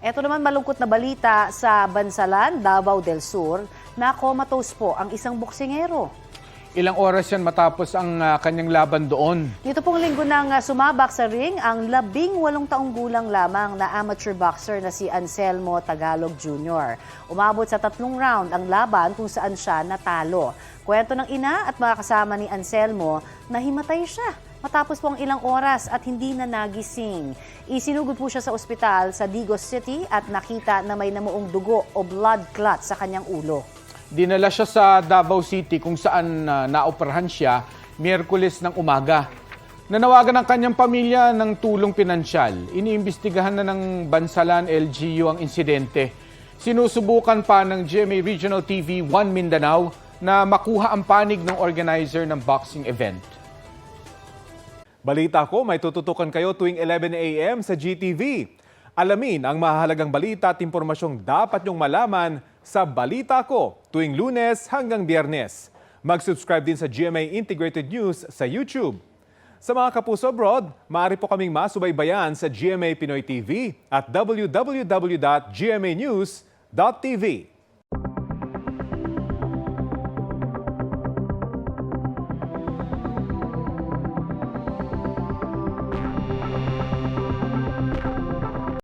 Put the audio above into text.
Ito naman malungkot na balita sa Bansalan, Davao del Sur, na comatose po ang isang boksingero. Ilang oras yan matapos ang kanyang laban doon. Dito pong linggo nang sumabak sa ring ang 18 taong gulang lamang na amateur boxer na si Anselmo Tagalog Jr. Umabot sa 3 round ang laban kung saan siya natalo. Kwento ng ina at mga kasama ni Anselmo, nahimatay siya matapos po ang ilang oras at hindi na nagising. Isinugod po siya sa ospital sa Digos City at nakita na may namuong dugo o blood clot sa kanyang ulo. Dinala siya sa Davao City kung saan naoperahan siya Miyerkules ng umaga. Nanawagan ang kanyang pamilya ng tulong pinansyal. Iniimbestigahan na ng Bansalan LGU ang insidente. Sinusubukan pa ng GMA Regional TV 1 Mindanao na makuha ang panig ng organizer ng boxing event. Balita ko, may tututukan kayo tuwing 11 a.m. sa GTV. Alamin ang mahalagang balita at impormasyong dapat nyong malaman sa Balita Ko tuwing Lunes hanggang Biyernes. Mag-subscribe din sa GMA Integrated News sa YouTube. Sa mga kapuso abroad, maaari po kaming masubaybayan sa GMA Pinoy TV at www.gmanews.tv.